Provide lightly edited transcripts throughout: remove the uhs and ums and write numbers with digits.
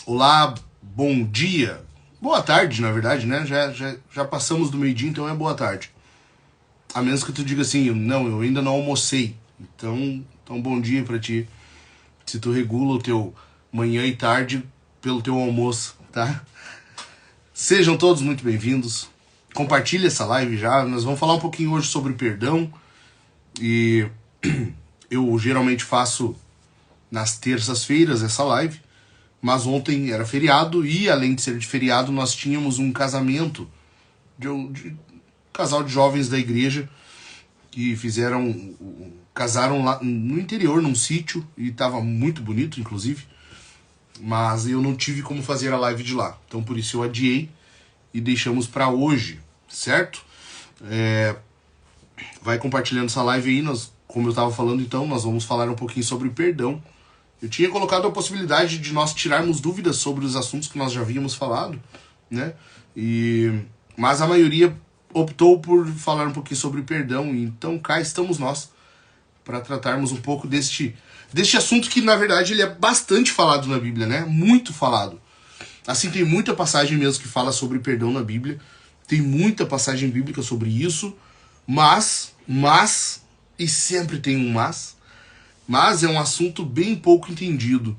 Olá, bom dia. Boa tarde, na verdade, né? Já passamos do meio-dia, então é boa tarde. A menos que tu diga assim, não, eu ainda não almocei. Então bom dia pra ti. Se tu regula o teu manhã e tarde pelo teu almoço, tá? Sejam todos muito bem-vindos. Compartilhe essa live já. Nós vamos falar um pouquinho hoje sobre perdão. E eu geralmente faço nas terças-feiras essa live. Mas ontem era feriado e, além de ser de feriado, nós tínhamos um casamento de um casal de jovens da igreja que casaram lá no interior, num sítio, e estava muito bonito, inclusive. Mas eu não tive como fazer a live de lá. Então, por isso eu adiei e deixamos para hoje, certo? Vai compartilhando essa live aí. Como eu estava falando, então, nós vamos falar um pouquinho sobre perdão. Eu tinha colocado a possibilidade de nós tirarmos dúvidas sobre os assuntos que nós já havíamos falado, né? Mas a maioria optou por falar um pouquinho sobre perdão, então cá estamos nós para tratarmos um pouco deste assunto que, na verdade, ele é bastante falado na Bíblia, né? Muito falado. Assim, tem muita passagem mesmo que fala sobre perdão na Bíblia, tem muita passagem bíblica sobre isso, mas, e sempre tem um mas é um assunto bem pouco entendido.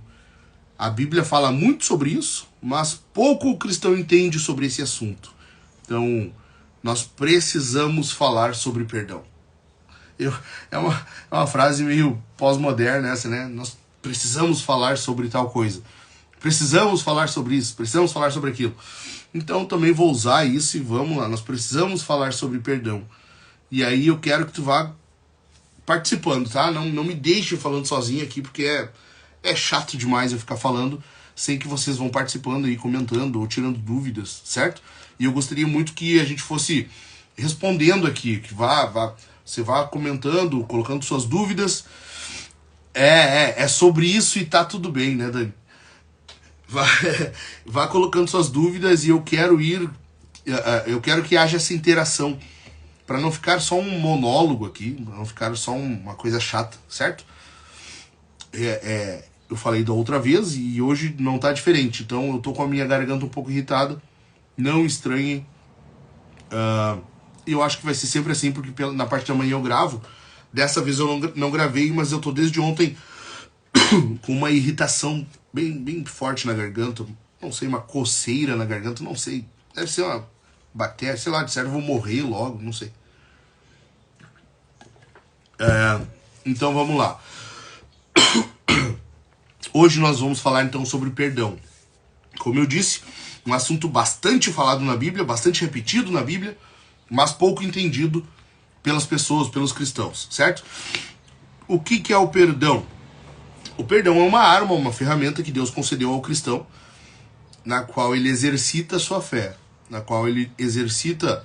A Bíblia fala muito sobre isso, mas pouco o cristão entende sobre esse assunto. Então, nós precisamos falar sobre perdão. É uma frase meio pós-moderna essa, né? Nós precisamos falar sobre tal coisa. Precisamos falar sobre isso, precisamos falar sobre aquilo. Então, também vou usar isso e vamos lá. Nós precisamos falar sobre perdão. E aí eu quero que tu vá participando, tá? Não me deixe falando sozinho aqui, porque é chato demais eu ficar falando sem que vocês vão participando e comentando ou tirando dúvidas, certo? E eu gostaria muito que a gente fosse respondendo aqui, que você vá comentando, colocando suas dúvidas. É sobre isso e tá tudo bem, né, Dani? Vá colocando suas dúvidas e eu quero que haja essa interação, para não ficar só um monólogo aqui, pra não ficar só uma coisa chata, certo? Eu falei da outra vez e hoje não tá diferente, então eu tô com a minha garganta um pouco irritada, não estranhem. Eu acho que vai ser sempre assim, porque na parte da manhã eu gravo. Dessa vez eu não gravei, mas eu tô desde ontem com uma irritação bem forte na garganta, não sei, uma coceira na garganta, não sei, deve ser uma bactéria, sei lá, de certo eu vou morrer logo, não sei. Então vamos lá. Hoje nós vamos falar então sobre perdão. Como eu disse, um assunto bastante falado na Bíblia, bastante repetido na Bíblia, mas pouco entendido pelas pessoas, pelos cristãos, certo? O que é o perdão? O perdão é uma arma, uma ferramenta que Deus concedeu ao cristão, na qual ele exercita a sua fé, na qual ele exercita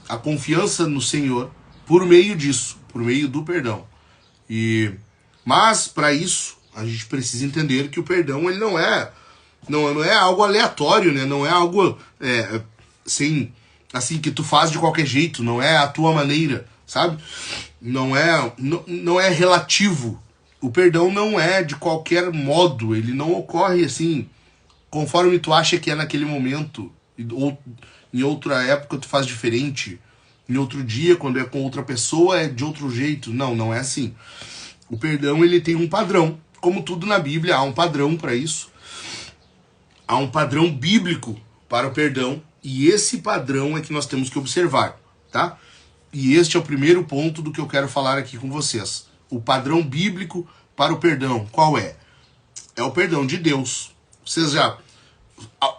a confiança no Senhor por meio disso, por meio do perdão. Mas para isso a gente precisa entender que o perdão ele não é algo aleatório, né? Não é algo assim que tu faz de qualquer jeito, não é a tua maneira, sabe? Não é relativo. O perdão não é de qualquer modo, ele não ocorre assim conforme tu acha que é naquele momento, ou em outra época tu faz diferente, em outro dia, quando é com outra pessoa, é de outro jeito. Não é assim. O perdão, ele tem um padrão. Como tudo na Bíblia, há um padrão para isso. Há um padrão bíblico para o perdão, e esse padrão é que nós temos que observar, tá? E este é o primeiro ponto do que eu quero falar aqui com vocês. O padrão bíblico para o perdão, qual é? É o perdão de Deus.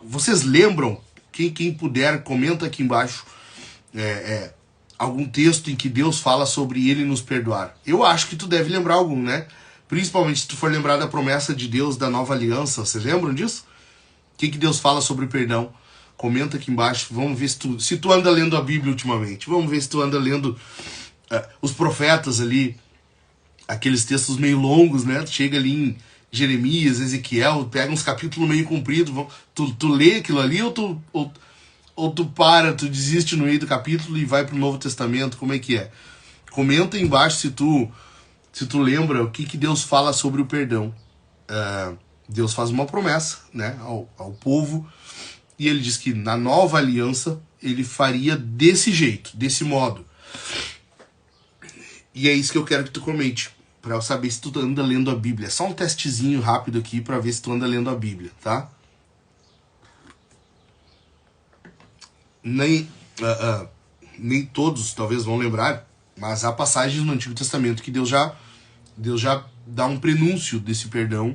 Vocês lembram? Quem puder, comenta aqui embaixo algum texto em que Deus fala sobre ele nos perdoar. Eu acho que tu deve lembrar algum, né? Principalmente se tu for lembrar da promessa de Deus da nova aliança. Vocês lembram disso? O que Deus fala sobre perdão? Comenta aqui embaixo. Vamos ver se tu anda lendo a Bíblia ultimamente. Vamos ver se tu anda lendo os profetas ali. Aqueles textos meio longos, né? Tu chega ali em Jeremias, Ezequiel, pega uns capítulos meio compridos. Tu lê aquilo ali ou tu desiste no meio do capítulo e vai pro Novo Testamento? Como é que é? Comenta aí embaixo se tu lembra o que Deus fala sobre o perdão. Deus faz uma promessa, né, ao povo, e ele diz que na nova aliança ele faria desse jeito, desse modo. E é isso que eu quero que tu comente, para eu saber se tu anda lendo a Bíblia. É só um testezinho rápido aqui para ver se tu anda lendo a Bíblia, tá? Nem todos talvez vão lembrar, mas há passagens no Antigo Testamento que Deus já dá um prenúncio desse perdão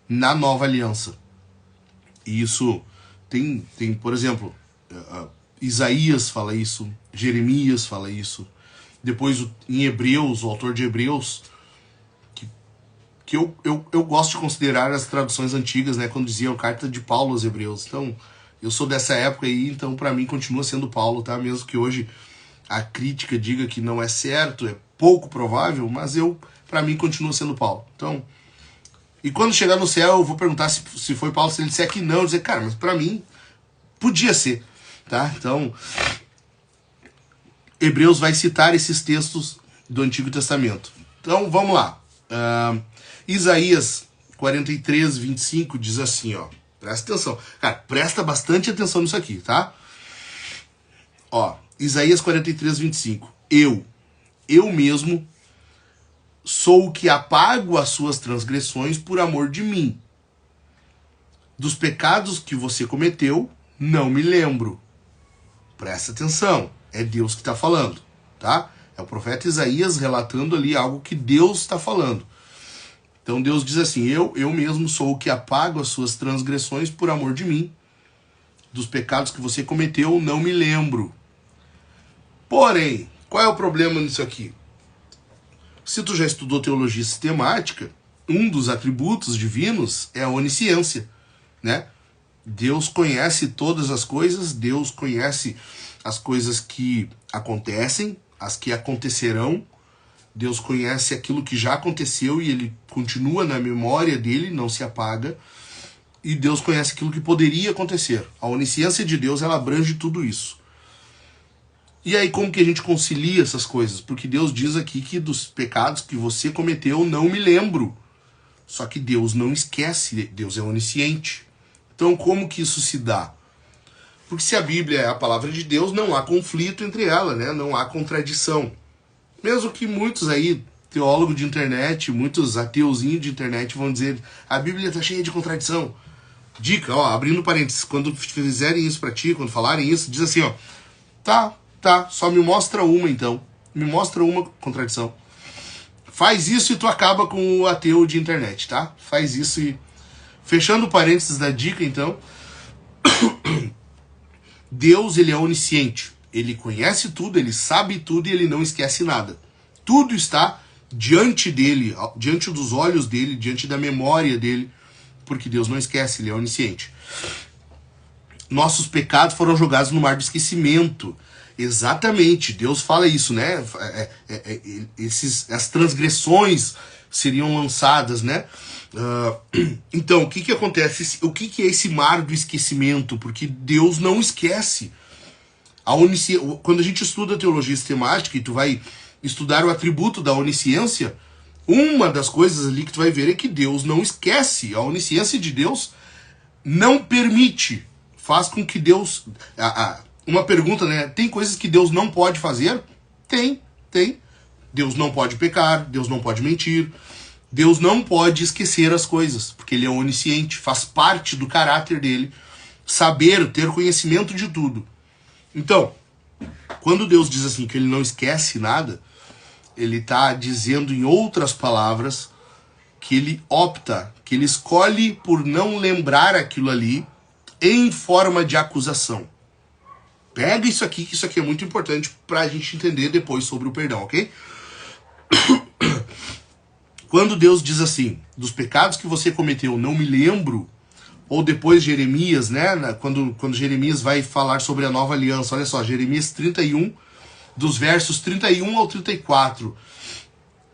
na nova aliança. E isso tem por exemplo, Isaías fala isso, Jeremias fala isso. Depois em Hebreus, o autor de Hebreus, que eu gosto de considerar as traduções antigas, né, quando diziam carta de Paulo aos Hebreus. Então, eu sou dessa época aí, então para mim continua sendo Paulo, tá? Mesmo que hoje a crítica diga que não é certo, é pouco provável, mas para mim continua sendo Paulo. Então, e quando chegar no céu eu vou perguntar se foi Paulo, se ele disser que não, eu dizer, cara, mas para mim podia ser, tá? Então, Hebreus vai citar esses textos do Antigo Testamento. Então, vamos lá. Isaías 43, 25 diz assim, ó. Presta atenção. Cara, presta bastante atenção nisso aqui, tá? Ó, Isaías 43, 25. Eu mesmo sou o que apago as suas transgressões por amor de mim. Dos pecados que você cometeu, não me lembro. Presta atenção. É Deus que está falando, tá? É o profeta Isaías relatando ali algo que Deus está falando. Então Deus diz assim, eu mesmo sou o que apago as suas transgressões por amor de mim. Dos pecados que você cometeu, não me lembro. Porém, qual é o problema nisso aqui? Se tu já estudou teologia sistemática, um dos atributos divinos é a onisciência, né? Deus conhece todas as coisas, Deus conhece as coisas que acontecem, as que acontecerão. Deus conhece aquilo que já aconteceu e ele continua na memória dele, não se apaga. E Deus conhece aquilo que poderia acontecer. A onisciência de Deus, ela abrange tudo isso. E aí, como que a gente concilia essas coisas? Porque Deus diz aqui que dos pecados que você cometeu, não me lembro. Só que Deus não esquece, Deus é onisciente. Então, como que isso se dá? Porque se a Bíblia é a palavra de Deus, não há conflito entre ela, né? Não há contradição. Mesmo que muitos aí, teólogos de internet, muitos ateuzinhos de internet vão dizer a Bíblia está cheia de contradição. Dica, ó, abrindo parênteses, quando fizerem isso pra ti, quando falarem isso, diz assim, ó, tá, só me mostra uma então. Me mostra uma contradição. Faz isso e tu acaba com o ateu de internet, tá? Faz isso e... Fechando parênteses da dica, então, Deus, ele é onisciente. Ele conhece tudo, ele sabe tudo e ele não esquece nada. Tudo está diante dele, diante dos olhos dele, diante da memória dele, porque Deus não esquece, ele é onisciente. Nossos pecados foram jogados no mar do esquecimento. Exatamente, Deus fala isso, né? As transgressões seriam lançadas, né? Então, o que acontece? O que é esse mar do esquecimento? Porque Deus não esquece. Quando a gente estuda teologia sistemática e tu vai estudar o atributo da onisciência, uma das coisas ali que tu vai ver é que Deus não esquece. A onisciência de Deus não permite, faz com que Deus... Uma pergunta, né? Tem coisas que Deus não pode fazer? Tem. Deus não pode pecar, Deus não pode mentir, Deus não pode esquecer as coisas, porque ele é onisciente, faz parte do caráter dele, saber, ter conhecimento de tudo. Então, quando Deus diz assim que ele não esquece nada, ele está dizendo em outras palavras que ele opta, que ele escolhe por não lembrar aquilo ali em forma de acusação. Pega isso aqui, que isso aqui é muito importante para a gente entender depois sobre o perdão, ok? Quando Deus diz assim, dos pecados que você cometeu, não me lembro, ou depois Jeremias, né, quando Jeremias vai falar sobre a nova aliança, olha só, Jeremias 31, dos versos 31 ao 34,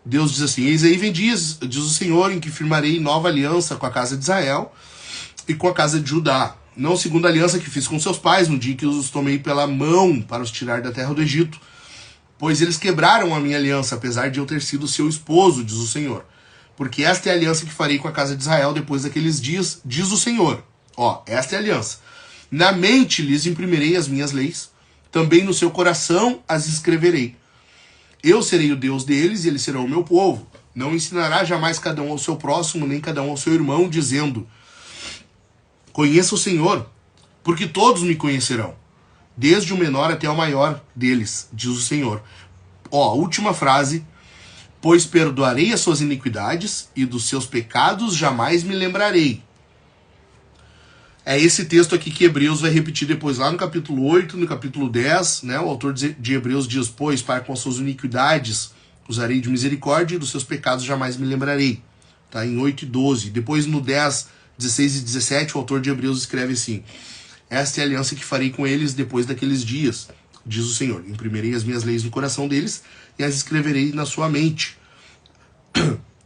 Deus diz assim, eis aí vem dias, diz o Senhor, em que firmarei nova aliança com a casa de Israel e com a casa de Judá, não segundo a aliança que fiz com seus pais, no dia que os tomei pela mão para os tirar da terra do Egito, pois eles quebraram a minha aliança, apesar de eu ter sido seu esposo, diz o Senhor. Porque esta é a aliança que farei com a casa de Israel depois daqueles dias, diz o Senhor. Ó, esta é a aliança. Na mente lhes imprimirei as minhas leis, também no seu coração as escreverei. Eu serei o Deus deles e eles serão o meu povo. Não ensinará jamais cada um ao seu próximo, nem cada um ao seu irmão, dizendo: conheça o Senhor, porque todos me conhecerão, desde o menor até o maior deles, diz o Senhor. Ó, última frase. Pois perdoarei as suas iniquidades e dos seus pecados jamais me lembrarei. É esse texto aqui que Hebreus vai repetir depois lá no capítulo 8, no capítulo 10, né? O autor de Hebreus diz: pois para com as suas iniquidades usarei de misericórdia e dos seus pecados jamais me lembrarei. Tá? Em 8 e 12. Depois no 10, 16 e 17, o autor de Hebreus escreve assim: esta é a aliança que farei com eles depois daqueles dias, diz o Senhor. Imprimirei as minhas leis no coração deles e as escreverei na sua mente.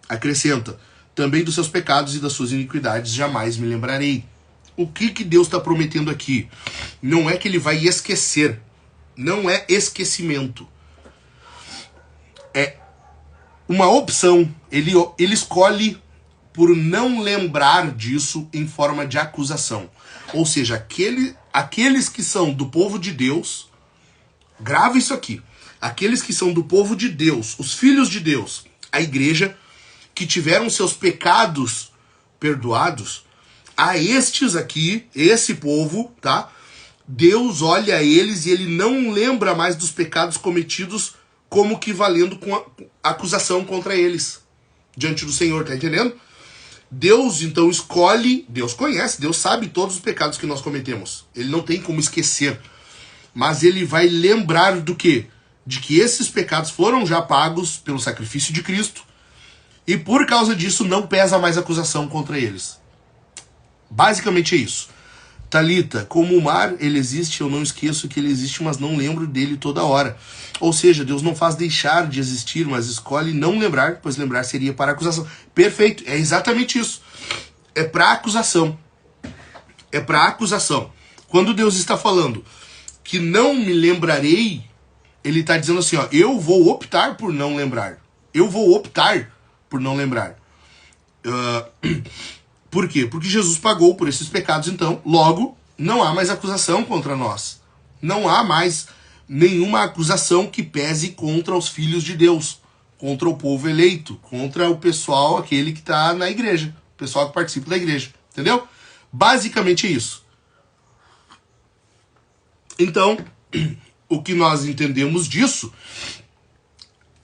Acrescenta: também dos seus pecados e das suas iniquidades jamais me lembrarei. O que Deus está prometendo aqui? Não é que ele vai esquecer. Não é esquecimento. É uma opção. Ele escolhe por não lembrar disso em forma de acusação. Ou seja, aqueles que são do povo de Deus, grava isso aqui. Aqueles que são do povo de Deus, os filhos de Deus, a igreja, que tiveram seus pecados perdoados, a estes aqui, esse povo, tá? Deus olha a eles e ele não lembra mais dos pecados cometidos como que valendo com a acusação contra eles diante do Senhor, tá entendendo? Deus então escolhe, Deus conhece, Deus sabe todos os pecados que nós cometemos. Ele não tem como esquecer. Mas ele vai lembrar do quê? De que esses pecados foram já pagos pelo sacrifício de Cristo e por causa disso não pesa mais acusação contra eles. Basicamente é isso. Talita, como o mar, ele existe, eu não esqueço que ele existe, mas não lembro dele toda hora. Ou seja, Deus não faz deixar de existir, mas escolhe não lembrar, pois lembrar seria para acusação. Perfeito, é exatamente isso. É para acusação. É para acusação. Quando Deus está falando que não me lembrarei, ele está dizendo assim, ó, eu vou optar por não lembrar. Eu vou optar por não lembrar. Por quê? Porque Jesus pagou por esses pecados, então, logo, não há mais acusação contra nós. Não há mais nenhuma acusação que pese contra os filhos de Deus, contra o povo eleito, contra o pessoal, aquele que está na igreja, o pessoal que participa da igreja, entendeu? Basicamente é isso. Então, o que nós entendemos disso,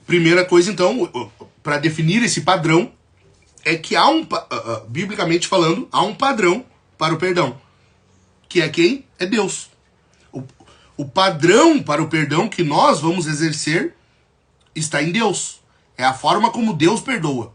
primeira coisa, então, para definir esse padrão, é que há biblicamente falando, há um padrão para o perdão. Que é quem? É Deus. O padrão para o perdão que nós vamos exercer está em Deus. É a forma como Deus perdoa.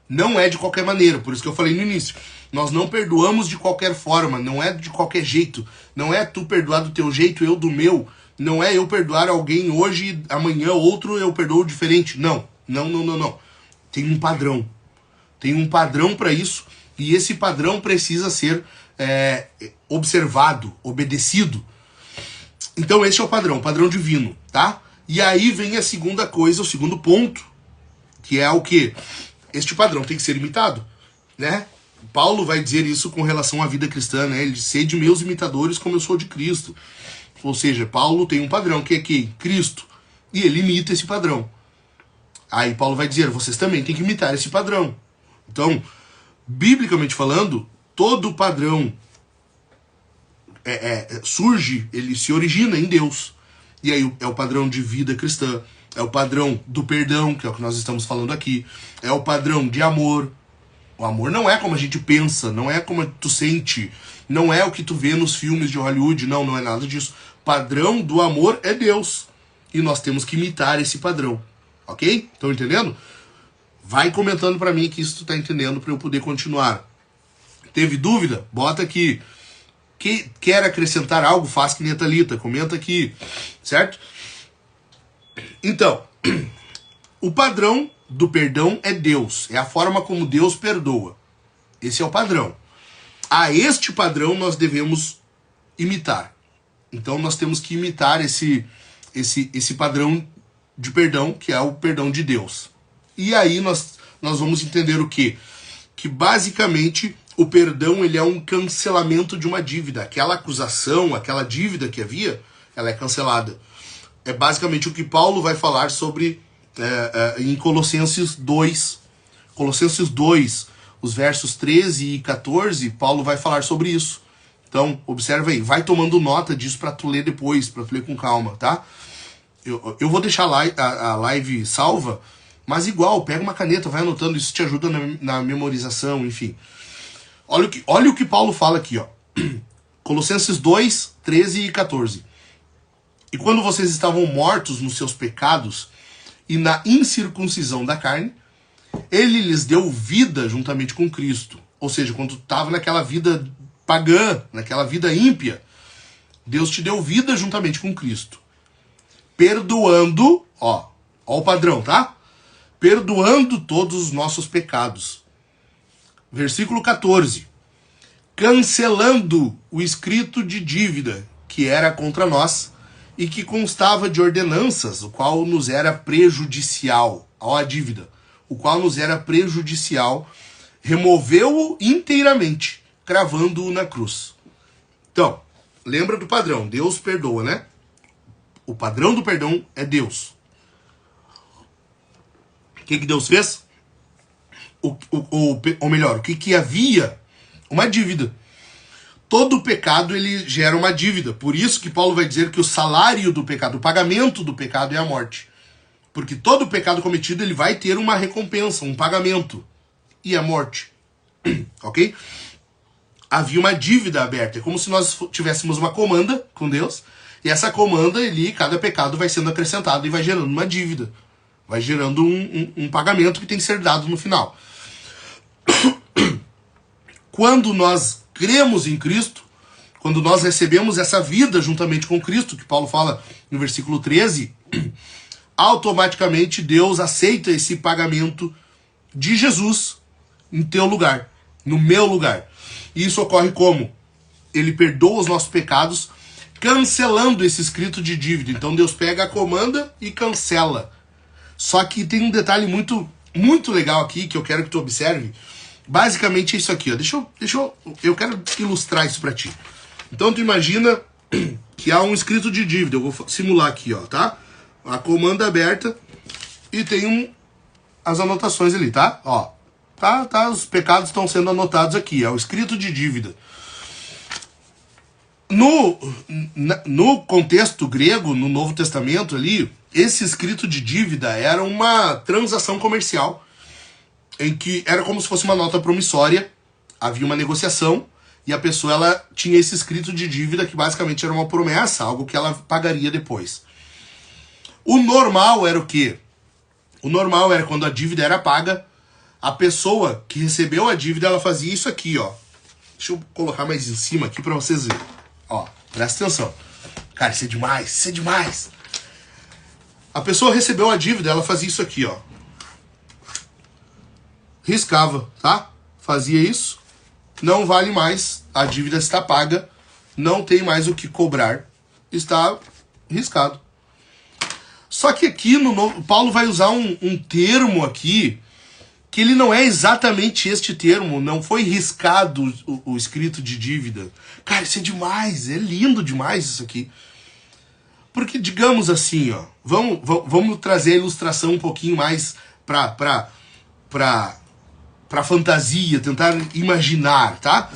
Não é de qualquer maneira, por isso que eu falei no início. Nós não perdoamos de qualquer forma, não é de qualquer jeito. Não é tu perdoar do teu jeito, eu do meu. Não é eu perdoar alguém hoje, amanhã outro eu perdoo diferente. Não. Tem um padrão. Tem um padrão para isso e esse padrão precisa ser observado, obedecido. Então esse é o padrão divino, tá? E aí vem a segunda coisa, o segundo ponto, que é o quê? Este padrão tem que ser imitado, né? Paulo vai dizer isso com relação à vida cristã, né? Ele diz, sede meus imitadores como eu sou de Cristo. Ou seja, Paulo tem um padrão, que é quem? Cristo. E ele imita esse padrão. Aí Paulo vai dizer, vocês também têm que imitar esse padrão. Então, biblicamente falando, todo padrão surge, ele se origina em Deus. E aí é o padrão de vida cristã, é o padrão do perdão, que é o que nós estamos falando aqui, é o padrão de amor. O amor não é como a gente pensa, não é como tu sente, não é o que tu vê nos filmes de Hollywood, não é nada disso. O padrão do amor é Deus. E nós temos que imitar esse padrão. Ok? Estão entendendo? Vai comentando pra mim que isso tu tá entendendo pra eu poder continuar. Teve dúvida? Bota aqui. Quer acrescentar algo? Faz que nem a Thalita. Comenta aqui. Certo? Então, o padrão do perdão é Deus. É a forma como Deus perdoa. Esse é o padrão. A este padrão nós devemos imitar. Então nós temos que imitar esse padrão de perdão, que é o perdão de Deus. E aí nós nós vamos entender o quê? Que basicamente o perdão ele é um cancelamento de uma dívida. Aquela acusação, aquela dívida que havia, ela é cancelada. É basicamente o que Paulo vai falar sobre em Colossenses 2. Colossenses 2, os versos 13 e 14, Paulo vai falar sobre isso. Então, observa aí, vai tomando nota disso para tu ler depois, para tu ler com calma, tá? Eu vou deixar a live salva, mas igual, pega uma caneta, vai anotando, isso te ajuda na memorização, enfim. Olha o que Paulo fala aqui, ó. Colossenses 2, 13 e 14. E quando vocês estavam mortos nos seus pecados e na incircuncisão da carne, ele lhes deu vida juntamente com Cristo. Ou seja, quando tu estava naquela vida pagã, naquela vida ímpia, Deus te deu vida juntamente com Cristo. Perdoando, ó o padrão, tá? Perdoando todos os nossos pecados. Versículo 14. Cancelando o escrito de dívida que era contra nós e que constava de ordenanças, o qual nos era prejudicial. Ó, a dívida. O qual nos era prejudicial, removeu-o inteiramente, cravando-o na cruz. Então, lembra do padrão. Deus perdoa, né? O padrão do perdão é Deus. O que Deus fez? Ou melhor, o que havia? Uma dívida. Todo pecado, ele gera uma dívida. Por isso que Paulo vai dizer que o salário do pecado, o pagamento do pecado é a morte. Porque todo pecado cometido, ele vai ter uma recompensa, um pagamento. E a morte. Ok? Havia uma dívida aberta. É como se nós tivéssemos uma comanda com Deus. E essa comanda, cada pecado vai sendo acrescentado e vai gerando uma dívida. Vai gerando um pagamento que tem que ser dado no final. Quando nós cremos em Cristo, quando nós recebemos essa vida juntamente com Cristo, que Paulo fala no versículo 13, automaticamente Deus aceita esse pagamento de Jesus em teu lugar, no meu lugar. E isso ocorre como? Ele perdoa os nossos pecados, cancelando esse escrito de dívida. Então Deus pega a comanda e cancela. Só que tem um detalhe muito, muito legal aqui que eu quero que tu observe. Basicamente é isso aqui, ó. Eu quero ilustrar isso pra ti. Então tu imagina que há um escrito de dívida. Eu vou simular aqui, ó, tá? A comanda aberta e tem as anotações ali, tá? Ó, tá, os pecados estão sendo anotados aqui. É o escrito de dívida. No contexto grego, no Novo Testamento ali, esse escrito de dívida era uma transação comercial em que era como se fosse uma nota promissória, havia uma negociação e a pessoa ela tinha esse escrito de dívida que basicamente era uma promessa, algo que ela pagaria depois. O normal era o quê? O normal era quando a dívida era paga, a pessoa que recebeu a dívida ela fazia isso aqui, ó. Deixa eu colocar mais em cima aqui pra vocês verem. Ó, presta atenção. Cara, isso é demais, isso é demais. A pessoa recebeu a dívida, ela fazia isso aqui, ó. Riscava, tá? Fazia isso. Não vale mais, a dívida está paga, não tem mais o que cobrar, está riscado. Só que aqui, Paulo vai usar um termo aqui, que ele não é exatamente este termo, não foi riscado o escrito de dívida. Cara, isso é demais, é lindo demais isso aqui. Porque, digamos assim, ó, vamos trazer a ilustração um pouquinho mais pra fantasia, tentar imaginar, tá?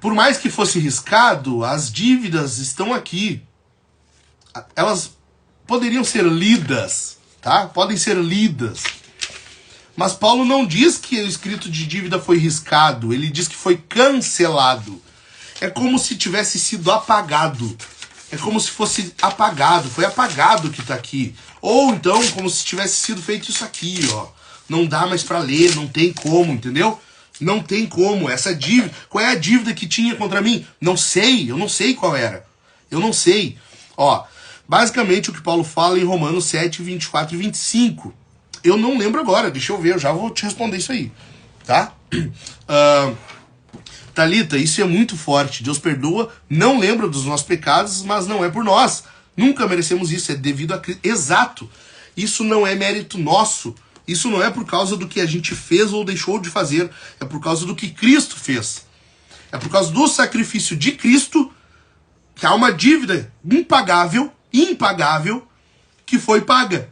Por mais que fosse riscado, as dívidas estão aqui. Elas poderiam ser lidas, tá? Podem ser lidas. Mas Paulo não diz que o escrito de dívida foi riscado, ele diz que foi cancelado. É como se tivesse sido apagado. É como se fosse apagado, foi apagado que tá aqui. Ou então, como se tivesse sido feito isso aqui, ó. Não dá mais pra ler, não tem como, entendeu? Não tem como. Essa dívida, qual é a dívida que tinha contra mim? Não sei, eu não sei qual era. Eu não sei. Ó, basicamente o que Paulo fala em Romanos 7, 24 e 25. Eu não lembro agora, deixa eu ver, eu já vou te responder isso aí, tá? Thalita, isso é muito forte. Deus perdoa, não lembra dos nossos pecados, mas não é por nós. Nunca merecemos isso, é devido a Cristo. Exato. Isso não é mérito nosso. Isso não é por causa do que a gente fez ou deixou de fazer, é por causa do que Cristo fez. É por causa do sacrifício de Cristo que há uma dívida impagável, que foi paga.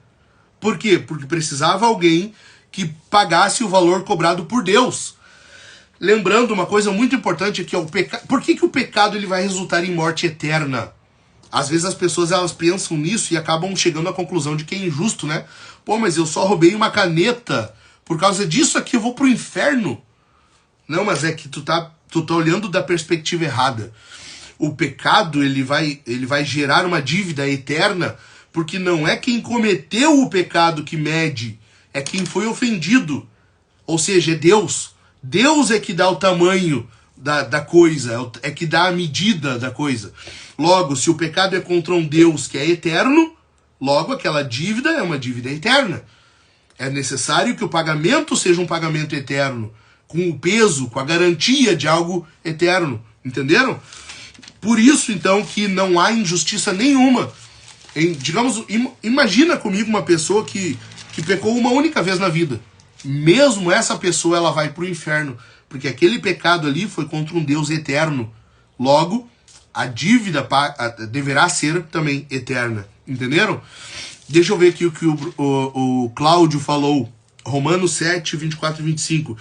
Por quê? Porque precisava alguém que pagasse o valor cobrado por Deus. Lembrando uma coisa muito importante aqui, ó, por que o pecado ele vai resultar em morte eterna? Às vezes as pessoas elas pensam nisso e acabam chegando à conclusão de que é injusto, né? Pô, mas eu só roubei uma caneta, por causa disso aqui eu vou pro inferno. Não, mas é que tu tá olhando da perspectiva errada. O pecado ele vai gerar uma dívida eterna, porque não é quem cometeu o pecado que mede, é quem foi ofendido. Ou seja, é Deus. Deus é que dá o tamanho da coisa, é que dá a medida da coisa. Logo, se o pecado é contra um Deus que é eterno, logo aquela dívida é uma dívida eterna. É necessário que o pagamento seja um pagamento eterno, com o peso, com a garantia de algo eterno. Entenderam? Por isso, então, que não há injustiça nenhuma. Digamos, imagina comigo uma pessoa que pecou uma única vez na vida. Mesmo essa pessoa, ela vai para o inferno, porque aquele pecado ali foi contra um Deus eterno. Logo, a dívida deverá ser também eterna. Entenderam? Deixa eu ver aqui o que o Cláudio falou. Romanos 7, 24 e 25.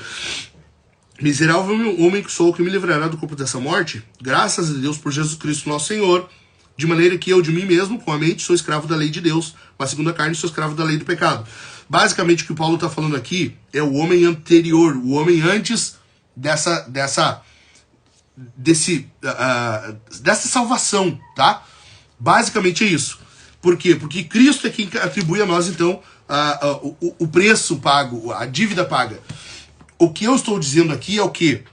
Miserável homem que sou, que me livrará do corpo dessa morte? Graças a Deus por Jesus Cristo nosso Senhor. De maneira que eu de mim mesmo, com a mente, sou escravo da lei de Deus, mas segundo a carne sou escravo da lei do pecado. Basicamente o que o Paulo está falando aqui é o homem anterior, o homem antes dessa salvação, tá? Basicamente é isso. Por quê? Porque Cristo é quem atribui a nós, então, o preço pago, a dívida paga. O que eu estou dizendo aqui é o quê?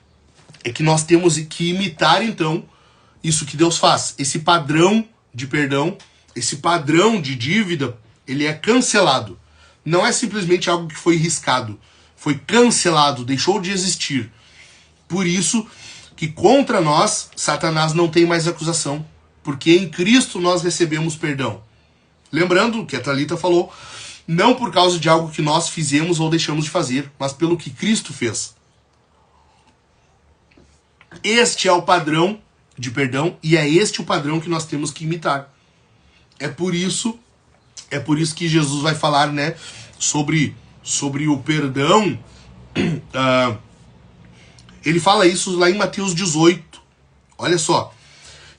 É que nós temos que imitar, então, isso que Deus faz. Esse padrão de perdão, esse padrão de dívida, ele é cancelado. Não é simplesmente algo que foi riscado. Foi cancelado, deixou de existir. Por isso que contra nós, Satanás não tem mais acusação. Porque em Cristo nós recebemos perdão. Lembrando o que a Thalita falou, não por causa de algo que nós fizemos ou deixamos de fazer, mas pelo que Cristo fez. Este é o padrão de perdão e é este o padrão que nós temos que imitar. É por isso que Jesus vai falar, né, sobre o perdão. Ele fala isso lá em Mateus 18. Olha só.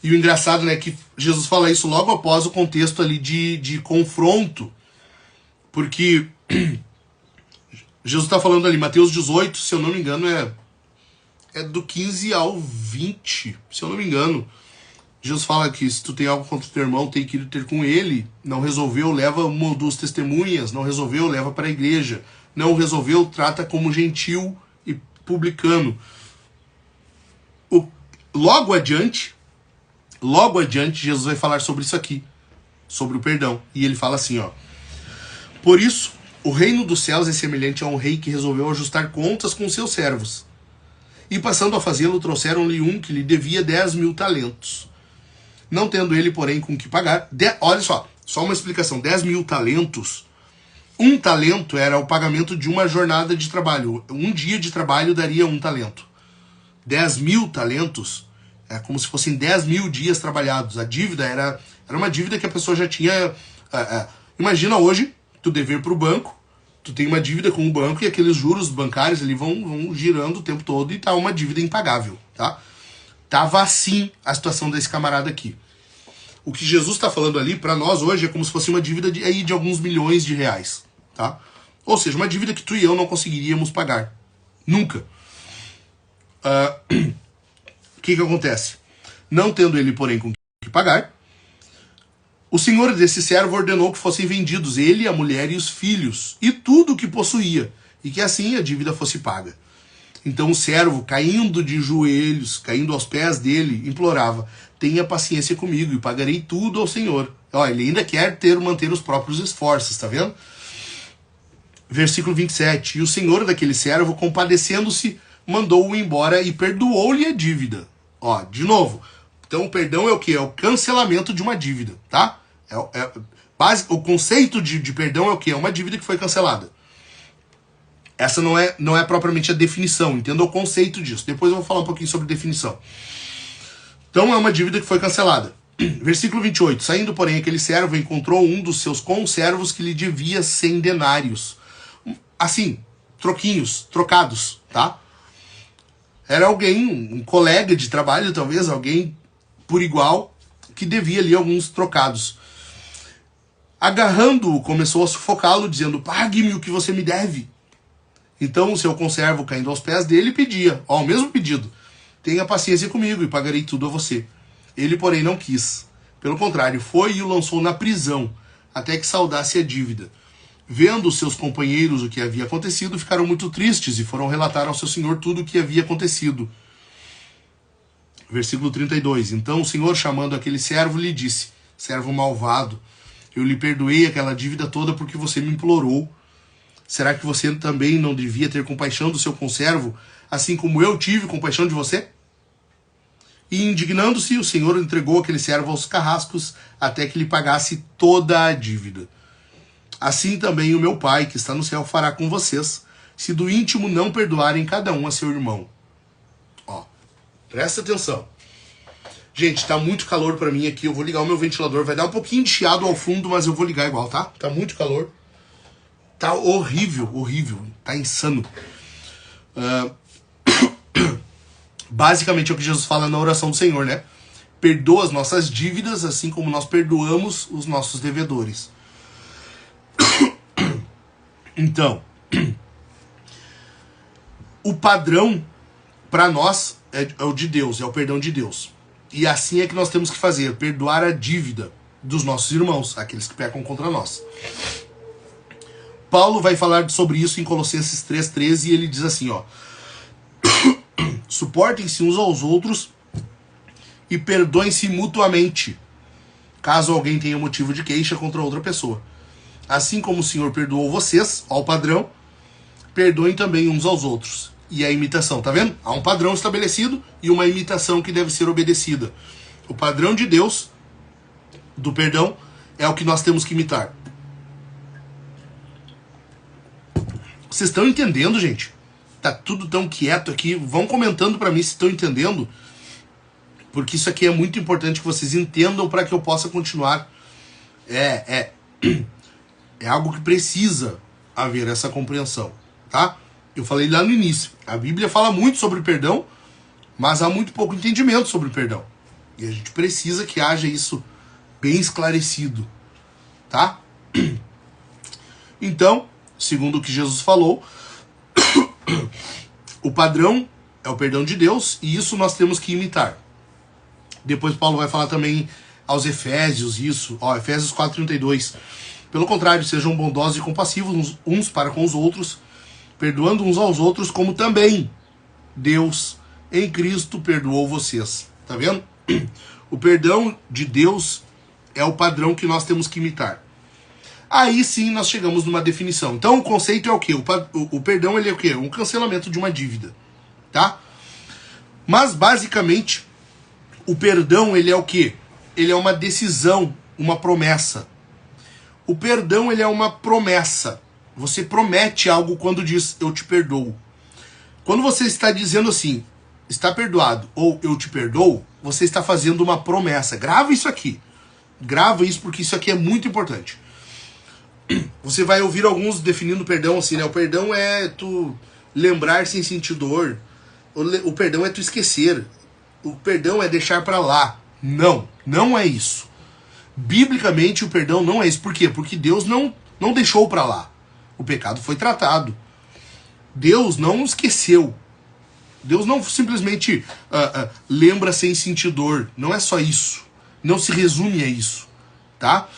E o engraçado, né, que Jesus fala isso logo após o contexto ali de confronto. Porque Jesus está falando ali, Mateus 18, se eu não me engano, é do 15 ao 20, se eu não me engano. Jesus fala que se tu tem algo contra o teu irmão, tem que ir ter com ele. Não resolveu, leva uma ou duas testemunhas. Não resolveu, leva para a igreja. Não resolveu, trata como gentil e publicano. Logo adiante, Jesus vai falar sobre isso aqui, sobre o perdão. E ele fala assim, ó. Por isso, o reino dos céus é semelhante a um rei que resolveu ajustar contas com seus servos. E passando a fazê-lo, trouxeram-lhe um que lhe devia 10.000 talentos. Não tendo ele, porém, com que pagar... Olha só uma explicação. 10.000 talentos. Um talento era o pagamento de uma jornada de trabalho. Um dia de trabalho daria um talento. 10.000 talentos é como se fossem 10.000 dias trabalhados. A dívida era uma dívida que a pessoa já tinha... imagina hoje, tu dever para o banco, tu tem uma dívida com o banco e aqueles juros bancários ali vão girando o tempo todo e tá uma dívida impagável, tá? Tava assim a situação desse camarada aqui. O que Jesus está falando ali, para nós hoje, é como se fosse uma dívida de alguns milhões de reais, tá? Ou seja, uma dívida que tu e eu não conseguiríamos pagar. Nunca. O que acontece? Não tendo ele, porém, com que pagar, o senhor desse servo ordenou que fossem vendidos ele, a mulher e os filhos, e tudo o que possuía, e que assim a dívida fosse paga. Então o servo, caindo de joelhos, caindo aos pés dele, implorava: tenha paciência comigo e pagarei tudo ao senhor. Ó, ele ainda quer manter os próprios esforços, tá vendo? Versículo 27. E o senhor daquele servo, compadecendo-se, mandou-o embora e perdoou-lhe a dívida. Ó, de novo. Então o perdão é o quê? É o cancelamento de uma dívida, tá? O conceito de perdão é o quê? É uma dívida que foi cancelada. Essa não é propriamente a definição, entenda o conceito disso. Depois eu vou falar um pouquinho sobre definição. Então é uma dívida que foi cancelada. Versículo 28. Saindo, porém, aquele servo encontrou um dos seus conservos que lhe devia 100 denários. Assim, trocados, tá? Era alguém, um colega de trabalho, talvez, alguém por igual, que devia ali alguns trocados. Agarrando-o, começou a sufocá-lo, dizendo: pague-me o que você me deve. Então o seu conservo, caindo aos pés dele, pedia, o mesmo pedido: tenha paciência comigo e pagarei tudo a você. Ele, porém, não quis. Pelo contrário, foi e o lançou na prisão, até que saudasse a dívida. Vendo os seus companheiros o que havia acontecido, ficaram muito tristes e foram relatar ao seu senhor tudo o que havia acontecido. Versículo 32. Então o senhor, chamando aquele servo, lhe disse: servo malvado, eu lhe perdoei aquela dívida toda porque você me implorou. Será que você também não devia ter compaixão do seu conservo, assim como eu tive compaixão de você? E indignando-se, o senhor entregou aquele servo aos carrascos até que lhe pagasse toda a dívida. Assim também o meu Pai, que está no céu, fará com vocês, se do íntimo não perdoarem cada um a seu irmão. Ó, presta atenção. Gente, tá muito calor pra mim aqui, eu vou ligar o meu ventilador, vai dar um pouquinho de chiado ao fundo, mas eu vou ligar igual, tá? Tá muito calor. Tá horrível, tá insano. Basicamente é o que Jesus fala na oração do Senhor, né? Perdoa as nossas dívidas, assim como nós perdoamos os nossos devedores. Então, o padrão para nós é o de Deus, é o perdão de Deus. E assim é que nós temos que fazer, perdoar a dívida dos nossos irmãos, aqueles que pecam contra nós. Paulo vai falar sobre isso em Colossenses 3,13 e ele diz assim, ó: suportem-se uns aos outros e perdoem-se mutuamente, caso alguém tenha motivo de queixa contra outra pessoa. Assim como o Senhor perdoou vocês, ó, o padrão, perdoem também uns aos outros. E a imitação, tá vendo? Há um padrão estabelecido e uma imitação que deve ser obedecida. O padrão de Deus, do perdão, é o que nós temos que imitar. Vocês estão entendendo, gente? Tá tudo tão quieto aqui. Vão comentando pra mim se estão entendendo. Porque isso aqui é muito importante que vocês entendam para que eu possa continuar. É algo que precisa haver essa compreensão, tá? Eu falei lá no início. A Bíblia fala muito sobre perdão, mas há muito pouco entendimento sobre perdão. E a gente precisa que haja isso bem esclarecido, tá? Então, segundo o que Jesus falou, o padrão é o perdão de Deus e isso nós temos que imitar. Depois Paulo vai falar também aos Efésios isso, ó, Efésios 4:32. Pelo contrário, sejam bondosos e compassivos uns para com os outros, perdoando uns aos outros, como também Deus em Cristo perdoou vocês. Tá vendo? O perdão de Deus é o padrão que nós temos que imitar. Aí sim nós chegamos numa definição. Então o conceito é o quê? O perdão ele é o quê? Um cancelamento de uma dívida, tá? Mas basicamente o perdão ele é o quê? Ele é uma decisão, uma promessa. O perdão ele é uma promessa. Você promete algo quando diz eu te perdoo. Quando você está dizendo assim, está perdoado ou eu te perdoo, você está fazendo uma promessa. Grava isso aqui. Grava isso porque isso aqui é muito importante. Você vai ouvir alguns definindo perdão assim, né? O perdão é tu lembrar sem sentir dor. O perdão é tu esquecer. O perdão é deixar pra lá. Não, não é isso. Biblicamente o perdão não é isso. Por quê? Porque Deus não deixou pra lá. O pecado foi tratado. Deus não esqueceu. Deus não simplesmente lembra sem sentir dor. Não é só isso. Não se resume a isso, tá?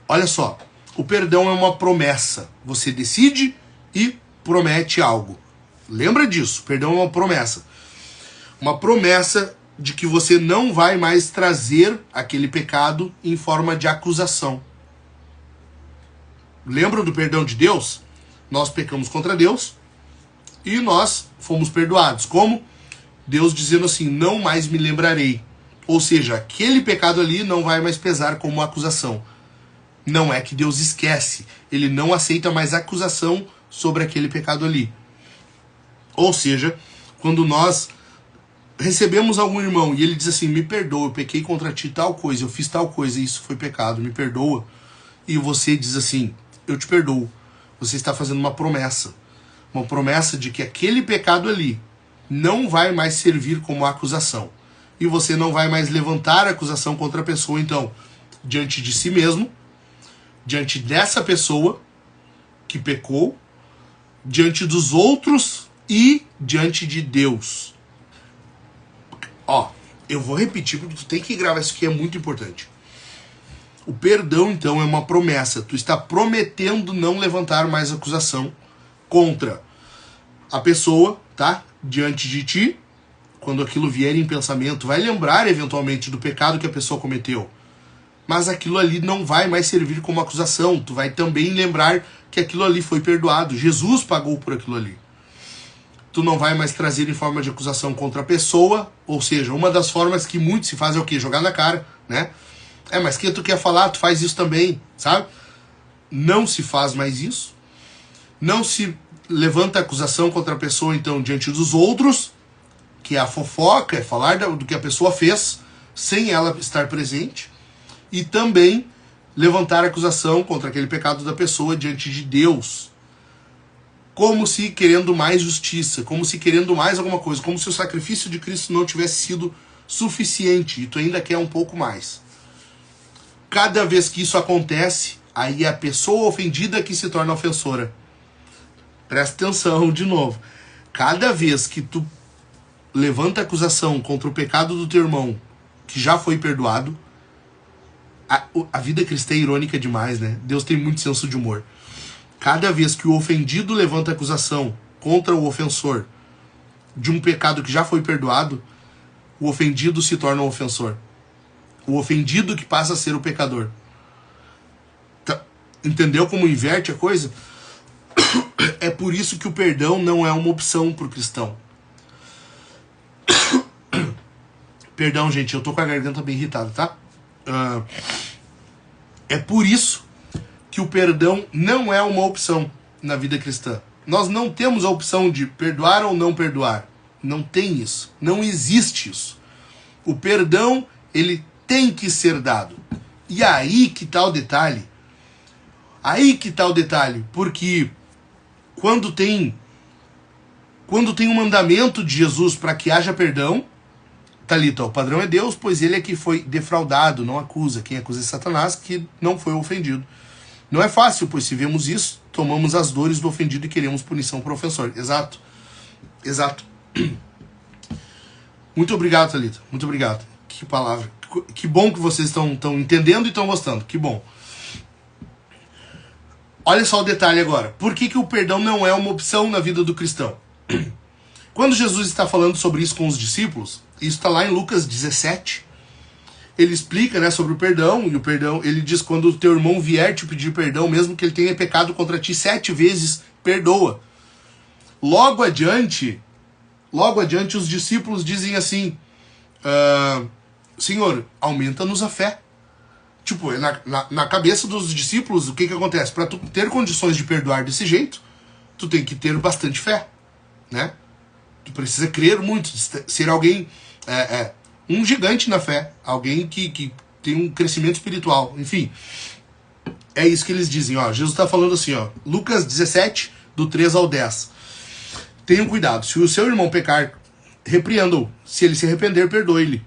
Olha só. O perdão é uma promessa. Você decide e promete algo. Lembra disso. Perdão é uma promessa. Uma promessa de que você não vai mais trazer aquele pecado em forma de acusação. Lembra do perdão de Deus? Nós pecamos contra Deus e nós fomos perdoados. Como? Deus dizendo assim, não mais me lembrarei. Ou seja, aquele pecado ali não vai mais pesar como acusação. Não é que Deus esquece. Ele não aceita mais acusação sobre aquele pecado ali. Ou seja, quando nós recebemos algum irmão e ele diz assim, me perdoa, eu pequei contra ti tal coisa, eu fiz tal coisa, isso foi pecado, me perdoa. E você diz assim, eu te perdoo. Você está fazendo uma promessa de que aquele pecado ali não vai mais servir como acusação. E você não vai mais levantar acusação contra a pessoa, então, diante de si mesmo, diante dessa pessoa que pecou, diante dos outros e diante de Deus. Ó, eu vou repetir porque tu tem que gravar isso aqui, é muito importante. O perdão, então, é uma promessa. Tu está prometendo não levantar mais acusação contra a pessoa, tá? Diante de ti, quando aquilo vier em pensamento, vai lembrar eventualmente do pecado que a pessoa cometeu. Mas aquilo ali não vai mais servir como acusação. Tu vai também lembrar que aquilo ali foi perdoado. Jesus pagou por aquilo ali. Tu não vai mais trazer em forma de acusação contra a pessoa, ou seja, uma das formas que muito se faz é o quê? Jogar na cara, né? Mas que tu quer falar, tu faz isso também, sabe? Não se faz mais isso. Não se levanta acusação contra a pessoa, então, diante dos outros, que é a fofoca, é falar do que a pessoa fez, sem ela estar presente. E também levantar acusação contra aquele pecado da pessoa diante de Deus. Como se querendo mais justiça, como se querendo mais alguma coisa, como se o sacrifício de Cristo não tivesse sido suficiente e tu ainda quer um pouco mais. Cada vez que isso acontece, aí é a pessoa ofendida que se torna ofensora. Presta atenção de novo. Cada vez que tu levanta acusação contra o pecado do teu irmão, que já foi perdoado, a vida cristã é irônica demais, né? Deus tem muito senso de humor. Cada vez que o ofendido levanta acusação contra o ofensor de um pecado que já foi perdoado, o ofendido se torna o ofensor. O ofendido que passa a ser o pecador. Tá. Entendeu como inverte a coisa? É por isso que o perdão não é uma opção para o cristão. Perdão, gente, eu tô com a garganta bem irritada, tá? É por isso que o perdão não é uma opção na vida cristã. Nós não temos a opção de perdoar ou não perdoar. Não tem isso. Não existe isso. O perdão, ele tem que ser dado. E aí que tá o detalhe. Aí que tá o detalhe. Porque quando tem um mandamento de Jesus para que haja perdão, Talita, o padrão é Deus, pois ele é que foi defraudado, não acusa. Quem acusa é Satanás, que não foi ofendido. Não é fácil, pois se vemos isso, tomamos as dores do ofendido e queremos punição para o ofensor. Exato. Exato. Muito obrigado, Thalita. Muito obrigado. Que palavra. Que bom que vocês estão entendendo e estão gostando. Que bom. Olha só o detalhe agora. Por que o perdão não é uma opção na vida do cristão? Quando Jesus está falando sobre isso com os discípulos, isso está lá em Lucas 17, ele explica, né, sobre o perdão, e o perdão, ele diz, quando o teu irmão vier te pedir perdão, mesmo que ele tenha pecado contra ti 7 vezes, perdoa. Logo adiante, os discípulos dizem assim, Senhor, aumenta-nos a fé. Tipo, na cabeça dos discípulos, o que acontece? Para tu ter condições de perdoar desse jeito, tu tem que ter bastante fé, né? Tu precisa crer muito, ser alguém, um gigante na fé, alguém que tem um crescimento espiritual, enfim. É isso que eles dizem, ó. Jesus está falando assim, ó, Lucas 17, do 3 ao 10. Tenham cuidado, se o seu irmão pecar, repreenda-o. Se ele se arrepender, perdoe-lhe.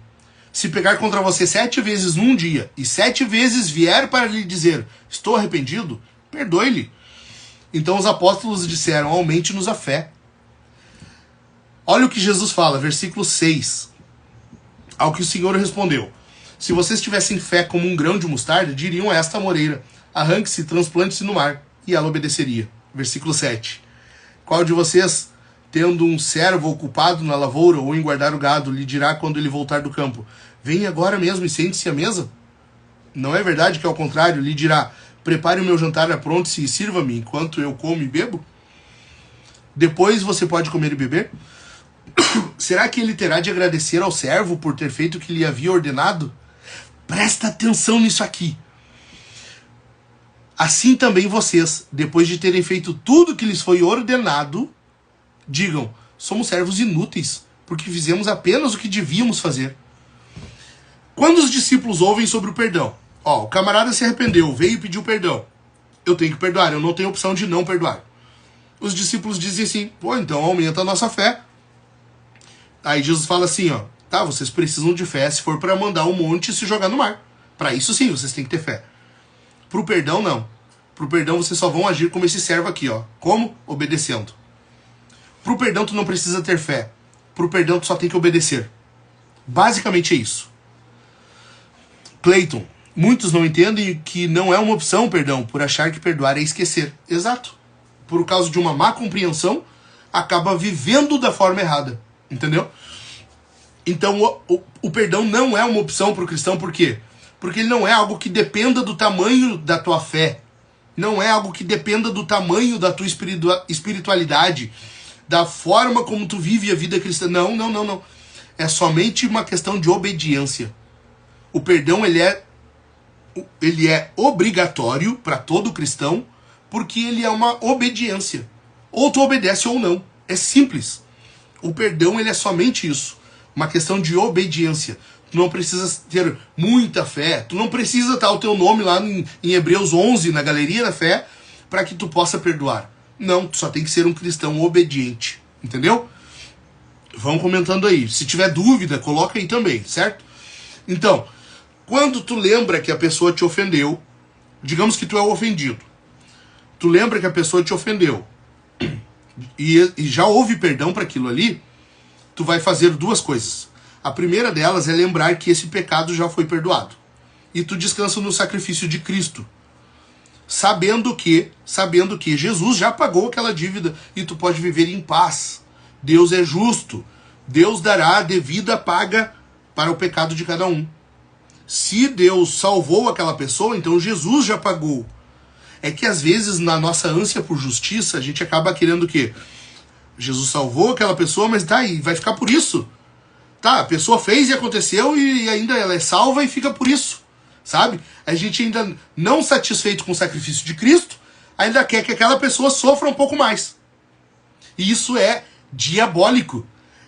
Se pecar contra você 7 vezes num dia, e 7 vezes vier para lhe dizer, estou arrependido, perdoe-lhe. Então os apóstolos disseram, aumente-nos a fé. Olha o que Jesus fala, versículo 6. Ao que o Senhor respondeu, se vocês tivessem fé como um grão de mostarda, diriam a esta moreira, arranque-se e transplante-se no mar, e ela obedeceria. Versículo 7. Qual de vocês, tendo um servo ocupado na lavoura ou em guardar o gado, lhe dirá quando ele voltar do campo, venha agora mesmo e sente-se à mesa? Não é verdade que, ao contrário, lhe dirá, prepare o meu jantar, apronte-se e sirva-me enquanto eu como e bebo? Depois você pode comer e beber? Será que ele terá de agradecer ao servo por ter feito o que lhe havia ordenado? Presta atenção nisso aqui. assim também vocês, depois de terem feito tudo que lhes foi ordenado, digam, somos servos inúteis, porque fizemos apenas o que devíamos fazer. Quando os discípulos ouvem sobre o perdão, ó, o camarada se arrependeu, veio e pediu perdão, eu tenho que perdoar, eu não tenho opção de não perdoar. Os discípulos dizem assim, pô, então aumenta a nossa fé. Aí Jesus fala assim, ó, tá, vocês precisam de fé se for para mandar um monte e se jogar no mar. Para isso sim, vocês têm que ter fé. Pro perdão, não. Pro perdão vocês só vão agir como esse servo aqui, ó. Como? Obedecendo. Pro perdão tu não precisa ter fé. Pro perdão tu só tem que obedecer. Basicamente é isso. Clayton, muitos não entendem que não é uma opção o perdão, por achar que perdoar é esquecer. Exato. Por causa de uma má compreensão, acaba vivendo da forma errada. Entendeu? Então o perdão não é uma opção para o cristão, por quê? Porque ele não é algo que dependa do tamanho da tua fé. Não é algo que dependa do tamanho da tua espiritualidade, da forma como tu vive a vida cristã. Não, não, não, não. É somente uma questão de obediência. O perdão, ele é obrigatório para todo cristão, porque ele é uma obediência. Ou tu obedece ou não. É simples. O perdão, ele é somente isso. Uma questão de obediência. Tu não precisa ter muita fé. Tu não precisa estar o teu nome lá em Hebreus 11, na galeria da fé, para que tu possa perdoar. Não, tu só tem que ser um cristão obediente. Entendeu? Vão comentando aí. Se tiver dúvida, coloca aí também, certo? Então, quando tu lembra que a pessoa te ofendeu, digamos que tu é o ofendido. Tu lembra que a pessoa te ofendeu e já houve perdão para aquilo ali, tu vai fazer duas coisas. A primeira delas é lembrar que esse pecado já foi perdoado. E tu descansa no sacrifício de Cristo. Sabendo que Jesus já pagou aquela dívida e tu pode viver em paz. Deus é justo. Deus dará a devida paga para o pecado de cada um. Se Deus salvou aquela pessoa, então Jesus já pagou. É que às vezes na nossa ânsia por justiça, a gente acaba querendo o quê? Jesus salvou aquela pessoa, mas tá aí, vai ficar por isso. Tá, a pessoa fez e aconteceu e ainda ela é salva e fica por isso, sabe? A gente ainda não satisfeito com o sacrifício de Cristo, ainda quer que aquela pessoa sofra um pouco mais. E isso é diabólico.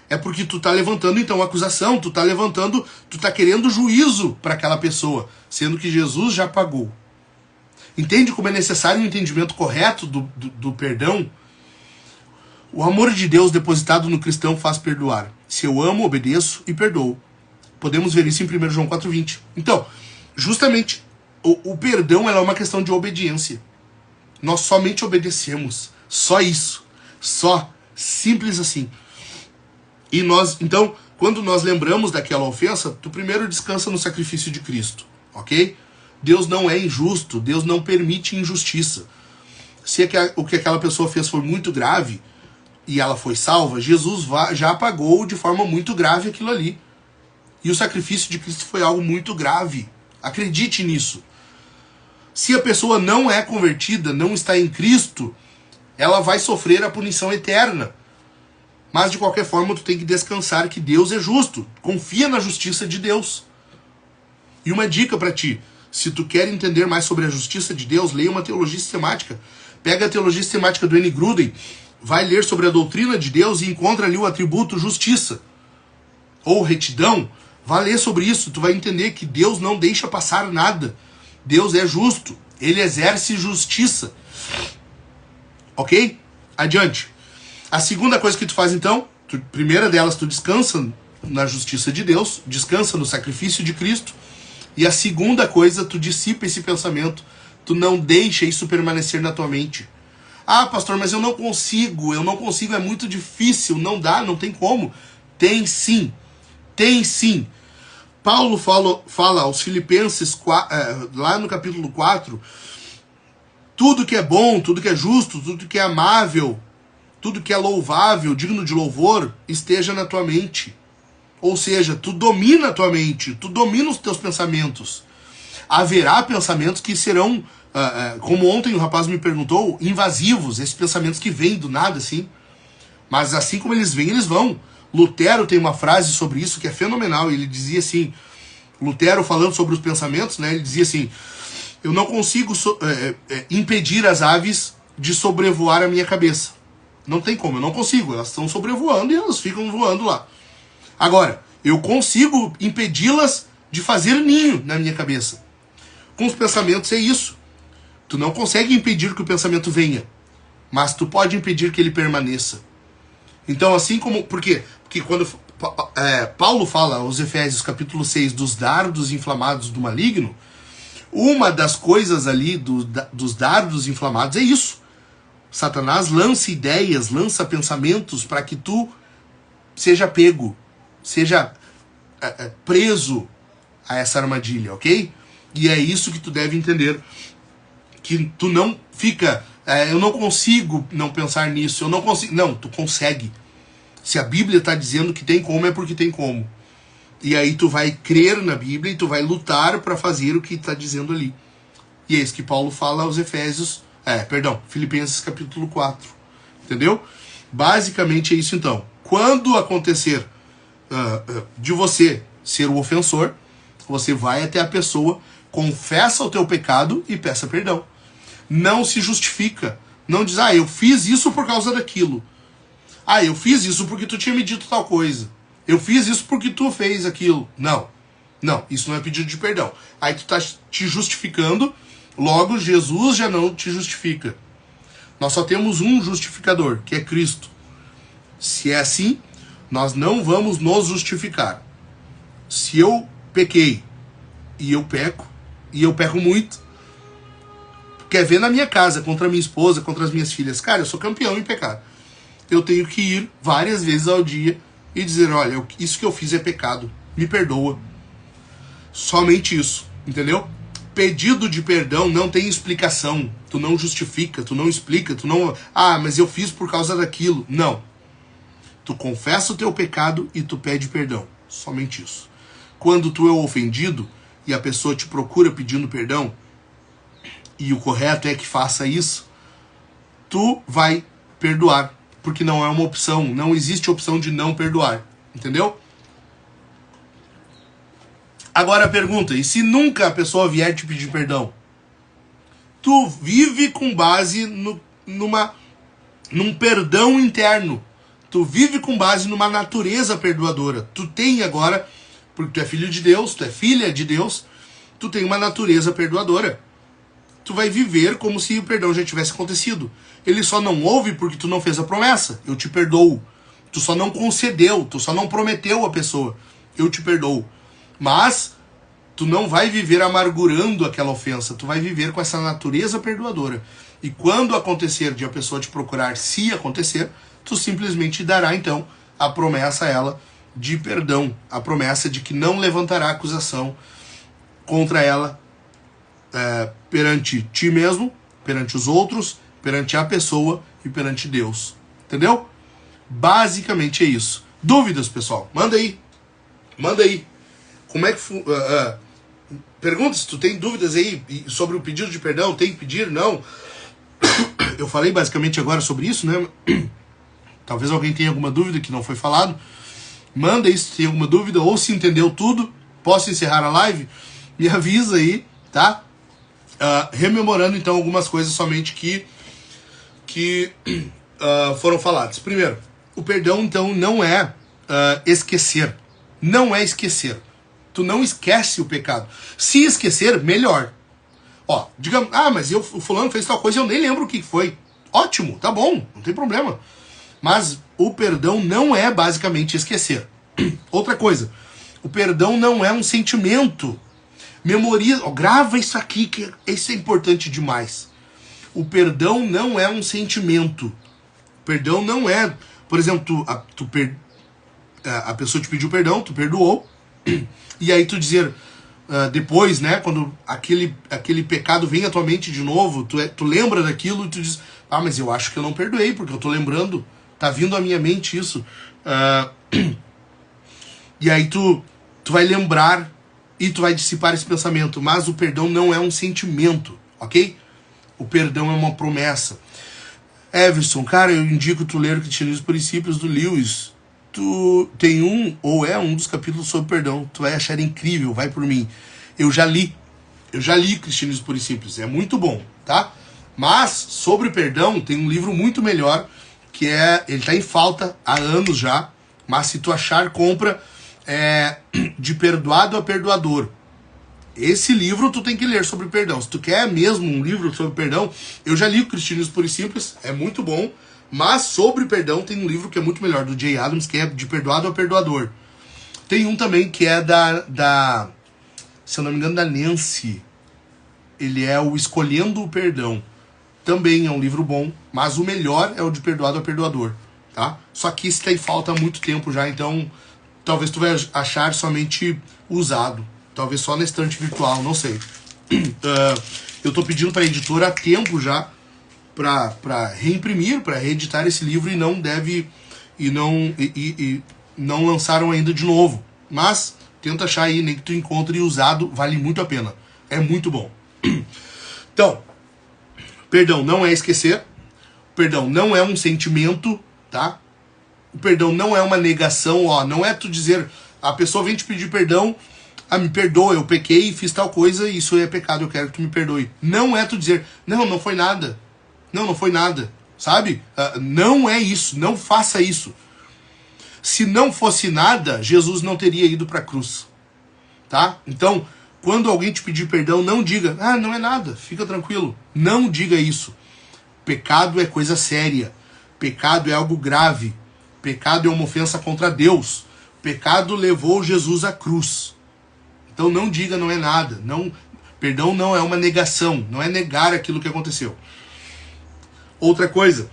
É porque tu tá levantando então acusação, tu tá querendo juízo para aquela pessoa, sendo que Jesus já pagou. Entende como é necessário um entendimento correto do perdão? O amor de Deus depositado no cristão faz perdoar. Se eu amo, obedeço e perdoo. Podemos ver isso em 1 João 4,20. Então, justamente, o perdão é uma questão de obediência. Nós somente obedecemos. Só isso. Só. Simples assim. E nós, então, quando nós lembramos daquela ofensa, tu primeiro descansa no sacrifício de Cristo. Ok? Deus não é injusto, Deus não permite injustiça. Se o que aquela pessoa fez foi muito grave e ela foi salva, Jesus já pagou de forma muito grave aquilo ali. E o sacrifício de Cristo foi algo muito grave. Acredite nisso. Se a pessoa não é convertida, não está em Cristo, ela vai sofrer a punição eterna. Mas de qualquer forma tu tem que descansar que Deus é justo. Confia na justiça de Deus. E uma dica para ti. Se tu quer entender mais sobre a justiça de Deus, leia uma teologia sistemática. Pega a teologia sistemática do N. Gruden, vai ler sobre a doutrina de Deus e encontra ali o atributo justiça. Ou retidão. Vai ler sobre isso, tu vai entender que Deus não deixa passar nada. Deus é justo. Ele exerce justiça. Ok? Adiante. A segunda coisa que tu faz então, primeira delas, tu descansa na justiça de Deus, descansa no sacrifício de Cristo. E a segunda coisa, tu dissipa esse pensamento, tu não deixa isso permanecer na tua mente. Ah, pastor, mas eu não consigo, é muito difícil, não dá, não tem como. Tem sim, tem sim. Paulo fala aos Filipenses, lá no capítulo 4, tudo que é bom, tudo que é justo, tudo que é amável, tudo que é louvável, digno de louvor, esteja na tua mente. Ou seja, tu domina a tua mente, tu domina os teus pensamentos. Haverá pensamentos que serão, como ontem o rapaz me perguntou, invasivos, esses pensamentos que vêm do nada, assim. Mas assim como eles vêm, eles vão. Lutero tem uma frase sobre isso que é fenomenal. Ele dizia assim, Lutero falando sobre os pensamentos, né? Ele dizia assim, Eu não consigo impedir as aves de sobrevoar a minha cabeça. Não tem como, eu não consigo. Elas estão sobrevoando e elas ficam voando lá. Agora, eu consigo impedi-las de fazer ninho na minha cabeça. Com os pensamentos é isso. Tu não consegue impedir que o pensamento venha, mas tu pode impedir que ele permaneça. Então, assim como... Por quê? Porque quando Paulo fala aos Efésios capítulo 6 dos dardos inflamados do maligno, uma das coisas ali dos dardos inflamados é isso. Satanás lança ideias, lança pensamentos para que tu seja pego, seja preso a essa armadilha, ok? E é isso que tu deve entender. Que tu não fica... eu não consigo não pensar nisso, eu não consigo... Não, tu consegue. Se a Bíblia está dizendo que tem como, é porque tem como. E aí tu vai crer na Bíblia e tu vai lutar para fazer o que está dizendo ali. E é isso que Paulo fala aos Efésios... Filipenses capítulo 4. Entendeu? Basicamente é isso então. Quando acontecer de você ser o ofensor, você vai até a pessoa, confessa o teu pecado e peça perdão. Não se justifica. Não diz, eu fiz isso por causa daquilo. Eu fiz isso porque tu tinha me dito tal coisa. Eu fiz isso porque tu fez aquilo. Não, isso não é pedido de perdão. Aí tu tá te justificando, logo Jesus já não te justifica. Nós só temos um justificador, que é Cristo. Se é assim, nós não vamos nos justificar. Se eu pequei e eu peco muito, quer ver na minha casa, contra a minha esposa, contra as minhas filhas, cara, eu sou campeão em pecar. Eu tenho que ir várias vezes ao dia e dizer, olha, isso que eu fiz é pecado, me perdoa. Somente isso, entendeu? Pedido de perdão não tem explicação, tu não justifica, tu não explica, tu não... mas eu fiz por causa daquilo. Não. Tu confessa o teu pecado e tu pede perdão, somente isso. Quando tu é ofendido e a pessoa te procura pedindo perdão, e o correto é que faça isso, tu vai perdoar, porque não é uma opção, não existe opção de não perdoar, entendeu? Agora a pergunta, e se nunca a pessoa vier te pedir perdão? Tu vive com base num perdão interno, tu vive com base numa natureza perdoadora, tu tem agora, porque tu é filho de Deus, tu é filha de Deus, tu tem uma natureza perdoadora. Tu vai viver como se o perdão já tivesse acontecido. Ele só não houve porque tu não fez a promessa. Eu te perdoo. Tu só não concedeu, tu só não prometeu a pessoa. Eu te perdoo. Mas tu não vai viver amargurando aquela ofensa. Tu vai viver com essa natureza perdoadora. E quando acontecer de a pessoa te procurar, se acontecer, tu simplesmente dará então a promessa a ela de perdão. A promessa de que não levantará acusação contra ela perante ti mesmo, perante os outros, perante a pessoa e perante Deus. Entendeu? Basicamente é isso. Dúvidas, pessoal? Manda aí. Manda aí. Como é que... pergunta se tu tem dúvidas aí sobre o pedido de perdão. Tem que pedir? Não. Eu falei basicamente agora sobre isso, né? Talvez alguém tenha alguma dúvida que não foi falado. Manda aí se tem alguma dúvida ou se entendeu tudo. Posso encerrar a live? Me avisa aí, tá? Rememorando então algumas coisas somente que foram faladas. Primeiro, o perdão então não é esquecer. Não é esquecer. Tu não esquece o pecado. Se esquecer, melhor. Digamos, mas o fulano fez tal coisa e eu nem lembro o que foi. Ótimo, tá bom, não tem problema. Mas o perdão não é basicamente esquecer. Outra coisa, o perdão não é um sentimento. Memoriza, grava isso aqui, que isso é importante demais. O perdão não é um sentimento. O perdão não é... Por exemplo, a pessoa te pediu perdão, tu perdoou, e aí tu dizer... depois, né, quando aquele pecado vem à tua mente de novo, tu lembra daquilo e tu diz, mas eu acho que eu não perdoei, porque eu tô lembrando, tá vindo à minha mente isso. E aí tu vai lembrar e tu vai dissipar esse pensamento, mas o perdão não é um sentimento, ok? O perdão é uma promessa. Everson, cara, eu indico tu ler o Cristianismo e Princípios do Lewis. Tu tem um dos capítulos sobre perdão. Tu vai achar incrível, vai por mim. Eu já li Eu já li Cristianismo Puro e Simples, é muito bom, tá? Mas, sobre perdão, tem um livro muito melhor, que ele tá em falta há anos já, mas se tu achar, compra, De Perdoado a Perdoador. Esse livro tu tem que ler sobre perdão. Se tu quer mesmo um livro sobre perdão, eu já li o Cristianismo Puro e Simples, é muito bom, mas sobre perdão tem um livro que é muito melhor, do Jay Adams, que é De Perdoado a Perdoador. Tem um também que é se eu não me engano, da Nancy. Ele é o Escolhendo o Perdão. Também é um livro bom, mas o melhor é o De Perdoado a Perdoador, tá? Só que isso tem falta há muito tempo já, então talvez tu vai achar somente usado. Talvez só na estante virtual, não sei. Eu tô pedindo pra editora há tempo já pra reimprimir, pra reeditar esse livro, e não lançaram ainda de novo. Mas tenta achar aí, nem que tu encontre usado, vale muito a pena. É muito bom. Então, perdão não é esquecer. Perdão não é um sentimento, tá? O perdão não é uma negação, ó. Não é tu dizer, a pessoa vem te pedir perdão, me perdoa, eu pequei e fiz tal coisa, isso é pecado, eu quero que tu me perdoe. Não é tu dizer, não foi nada. Não foi nada, sabe? Não é isso, não faça isso. Se não fosse nada, Jesus não teria ido para a cruz, tá? Então, quando alguém te pedir perdão, não diga, não é nada, fica tranquilo. Não diga isso. Pecado é coisa séria. Pecado é algo grave. Pecado é uma ofensa contra Deus. Pecado levou Jesus à cruz. Então não diga não é nada. Perdão não é uma negação, não é negar aquilo que aconteceu. Outra coisa,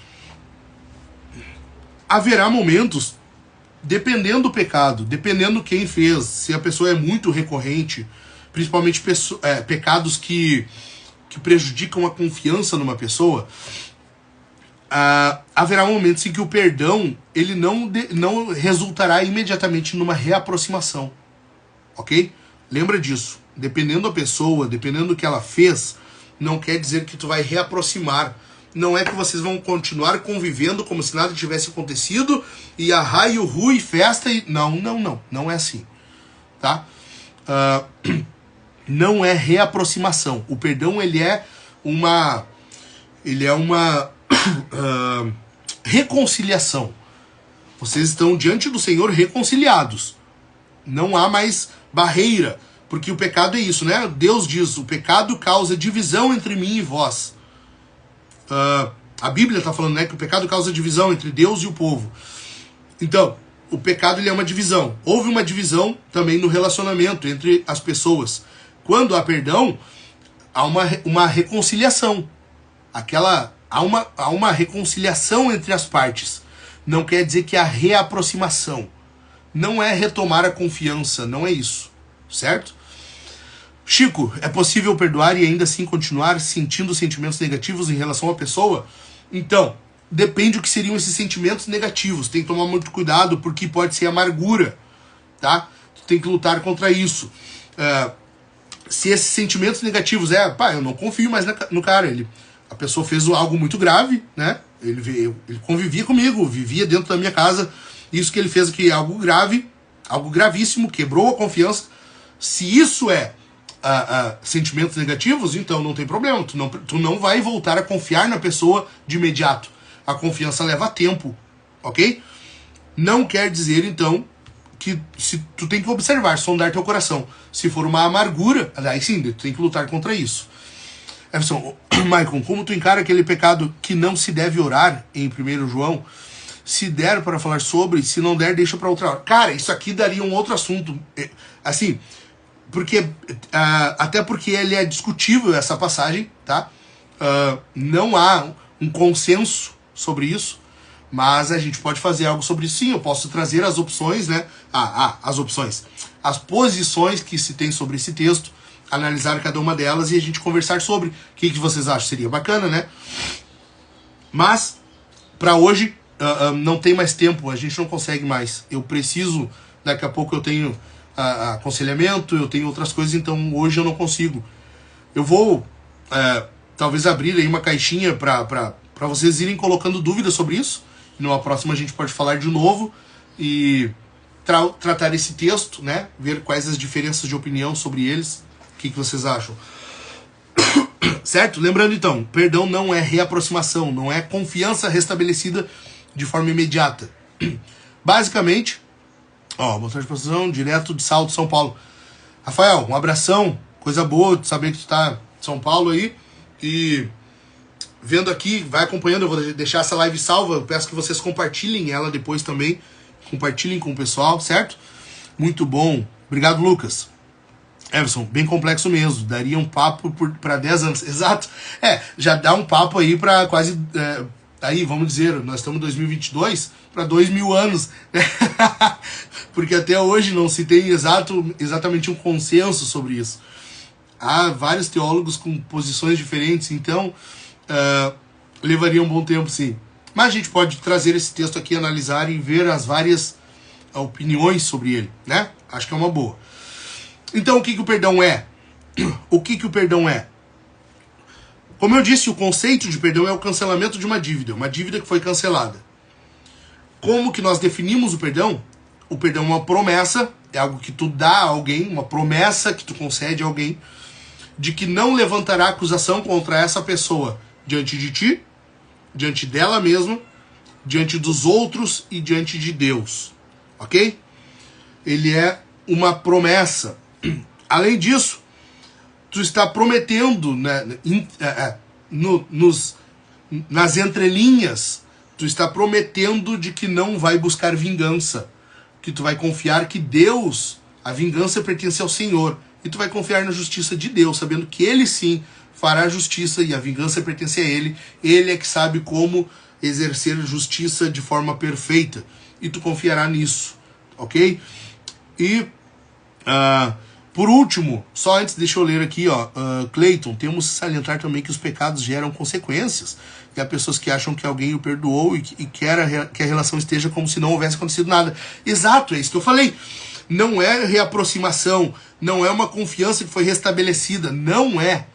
haverá momentos, dependendo do pecado, dependendo quem fez, se a pessoa é muito recorrente, principalmente pecados que prejudicam a confiança numa pessoa, haverá momentos em que o perdão ele não resultará imediatamente numa reaproximação, ok? Lembra disso. Dependendo da pessoa, dependendo do que ela fez, não quer dizer que tu vai reaproximar. Não é que vocês vão continuar convivendo como se nada tivesse acontecido e a raio, rui, festa e... Não é assim, tá? Não é reaproximação. O perdão, ele é uma reconciliação. Vocês estão diante do Senhor reconciliados. Não há mais barreira, porque o pecado é isso, né? Deus diz, o pecado causa divisão entre mim e vós. A Bíblia está falando, né, que o pecado causa divisão entre Deus e o povo. Então, o pecado ele é uma divisão. Houve uma divisão também no relacionamento entre as pessoas. Quando há perdão, há uma reconciliação. Há uma reconciliação entre as partes. Não quer dizer que há reaproximação. Não é retomar a confiança, não é isso, certo? Chico, é possível perdoar e ainda assim continuar sentindo sentimentos negativos em relação à pessoa? Então, depende do que seriam esses sentimentos negativos. Tem que tomar muito cuidado, porque pode ser amargura, tá? Tu tem que lutar contra isso. Se esses sentimentos negativos eu não confio mais no cara, a pessoa fez algo muito grave, né? Ele convivia comigo, vivia dentro da minha casa. Isso que ele fez aqui é algo grave, algo gravíssimo, quebrou a confiança. Se isso é sentimentos negativos, então não tem problema. Tu não vai voltar a confiar na pessoa de imediato. A confiança leva tempo, ok? Não quer dizer, então, que tu tem que observar, sondar teu coração. Se for uma amargura, aí sim, tu tem que lutar contra isso. Everson, Maicon, como tu encara aquele pecado que não se deve orar em 1 João? Se der para falar sobre, se não der, deixa para outra hora. Cara, isso aqui daria um outro assunto. Assim, até porque ele é discutível, essa passagem, tá? Não há um consenso sobre isso, mas a gente pode fazer algo sobre isso sim. Eu posso trazer as opções, né? As opções. As posições que se tem sobre esse texto, analisar cada uma delas e a gente conversar sobre. O que vocês acham? Seria bacana, né? Mas, para hoje... não tem mais tempo, a gente não consegue mais. Eu preciso, daqui a pouco eu tenho aconselhamento, eu tenho outras coisas, então hoje eu não consigo. Eu vou talvez abrir aí uma caixinha para vocês irem colocando dúvidas sobre isso. Numa próxima a gente pode falar de novo e tratar esse texto, né? Ver quais as diferenças de opinião sobre eles. O que vocês acham? Certo? Lembrando então, perdão não é reaproximação, não é confiança restabelecida de forma imediata. Basicamente, motor de posição direto de Salto, São Paulo. Rafael, um abração, coisa boa de saber que tu tá em São Paulo aí. E vendo aqui, vai acompanhando, eu vou deixar essa live salva, eu peço que vocês compartilhem ela depois também. Compartilhem com o pessoal, certo? Muito bom. Obrigado, Lucas. Everson, bem complexo mesmo. Daria um papo para 10 anos. Exato. Já dá um papo aí para quase... aí, vamos dizer, nós estamos em 2022, para 2000 anos. Porque até hoje não se tem exatamente um consenso sobre isso. Há vários teólogos com posições diferentes, então levaria um bom tempo, sim. Mas a gente pode trazer esse texto aqui, analisar e ver as várias opiniões sobre ele, né? Acho que é uma boa. Então, o que o perdão é? O que o perdão é? Como eu disse, o conceito de perdão é o cancelamento de uma dívida que foi cancelada. Como que nós definimos o perdão? O perdão é uma promessa, é algo que tu dá a alguém, uma promessa que tu concede a alguém, de que não levantará acusação contra essa pessoa diante de ti, diante dela mesma, diante dos outros e diante de Deus. Ok? Ele é uma promessa. Além disso, tu está prometendo, né, nas entrelinhas, tu está prometendo de que não vai buscar vingança, que tu vai confiar que Deus, a vingança pertence ao Senhor, e tu vai confiar na justiça de Deus, sabendo que Ele sim fará justiça e a vingança pertence a Ele. Ele é que sabe como exercer justiça de forma perfeita, e tu confiará nisso, ok? E por último, só antes, deixa eu ler aqui, Cleiton, temos que salientar também que os pecados geram consequências, e há pessoas que acham que alguém o perdoou e quer que a relação esteja como se não houvesse acontecido nada. Exato, é isso que eu falei. Não é reaproximação, não é uma confiança que foi restabelecida, não é.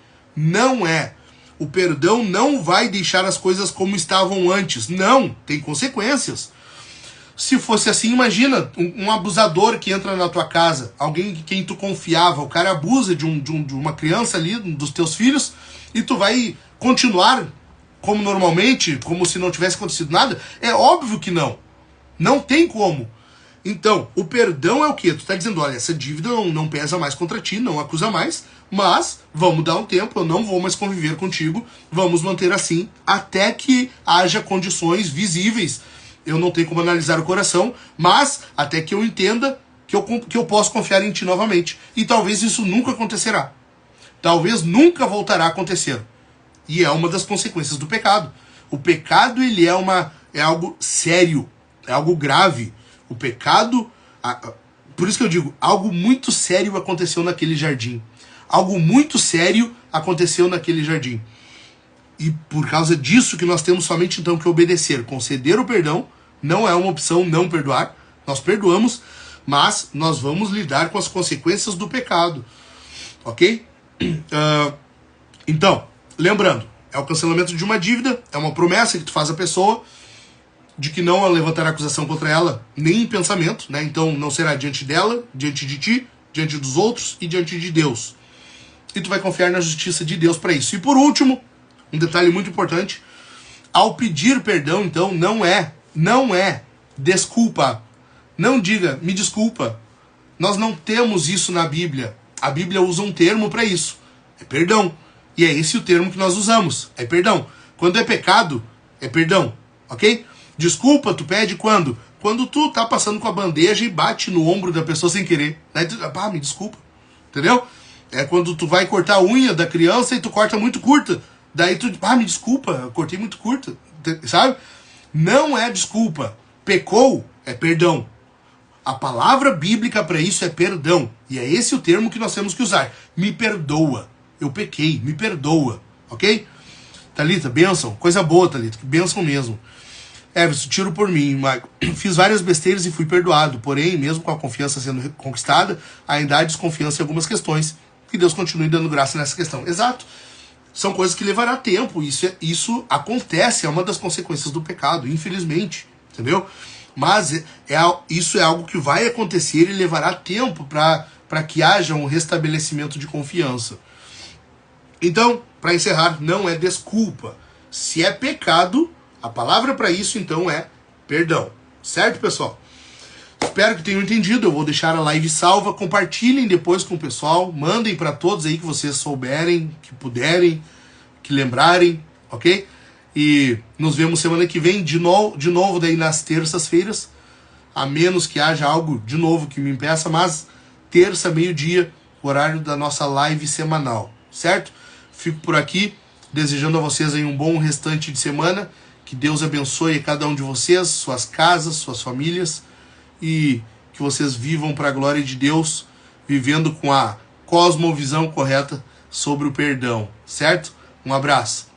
O perdão não vai deixar as coisas como estavam antes, não, tem consequências. Se fosse assim, imagina um abusador que entra na tua casa, alguém em quem tu confiava, o cara abusa de uma criança ali, dos teus filhos, e tu vai continuar como normalmente, como se não tivesse acontecido nada? É óbvio que não. Não tem como. Então, o perdão é o quê? Tu tá dizendo, olha, essa dívida não pesa mais contra ti, não acusa mais, mas vamos dar um tempo, eu não vou mais conviver contigo, vamos manter assim, até que haja condições visíveis. Eu não tenho como analisar o coração, mas até que eu entenda que eu posso confiar em ti novamente. E talvez isso nunca acontecerá. Talvez nunca voltará a acontecer. E é uma das consequências do pecado. O pecado, ele é algo sério, é algo grave. O pecado, por isso que eu digo, algo muito sério aconteceu naquele jardim. Algo muito sério aconteceu naquele jardim. E por causa disso que nós temos somente então que obedecer. Conceder o perdão não é uma opção não perdoar. Nós perdoamos, mas nós vamos lidar com as consequências do pecado. Ok? Então, lembrando, é o cancelamento de uma dívida, é uma promessa que tu faz à pessoa de que não levantará acusação contra ela, nem em pensamento, né? Então não será diante dela, diante de ti, diante dos outros e diante de Deus. E tu vai confiar na justiça de Deus para isso. E por último, um detalhe muito importante, ao pedir perdão, então, não é desculpa. Não diga, me desculpa. Nós não temos isso na Bíblia. A Bíblia usa um termo para isso. É perdão. E é esse o termo que nós usamos. É perdão. Quando é pecado, é perdão. Ok? Desculpa, tu pede quando? Quando tu tá passando com a bandeja e bate no ombro da pessoa sem querer. Daí tu, me desculpa. Entendeu? É quando tu vai cortar a unha da criança e tu corta muito curta. Daí tu, me desculpa, eu cortei muito curta. Sabe? Não é desculpa. Pecou é perdão. A palavra bíblica para isso é perdão. E é esse o termo que nós temos que usar. Me perdoa. Eu pequei, me perdoa. Ok? Thalita, bênção. Coisa boa, Thalita. Que bênção mesmo. Everson, tiro por mim, Marco. Fiz várias besteiras e fui perdoado. Porém, mesmo com a confiança sendo conquistada, ainda há desconfiança em algumas questões. Que Deus continue dando graça nessa questão. Exato. São coisas que levará tempo. Isso acontece, é uma das consequências do pecado, infelizmente. Entendeu? Mas isso é algo que vai acontecer e levará tempo para que haja um restabelecimento de confiança. Então, para encerrar, não é desculpa. Se é pecado, a palavra para isso então é perdão. Certo, pessoal? Espero que tenham entendido. Eu vou deixar a live salva. Compartilhem depois com o pessoal. Mandem para todos aí que vocês souberem, que puderem, que lembrarem, ok? E nos vemos semana que vem de novo daí nas terças-feiras. A menos que haja algo de novo que me impeça, mas terça, meio-dia, horário da nossa live semanal, certo? Fico por aqui, desejando a vocês aí um bom restante de semana. Que Deus abençoe cada um de vocês, suas casas, suas famílias, e que vocês vivam para a glória de Deus, vivendo com a cosmovisão correta sobre o perdão, certo? Um abraço.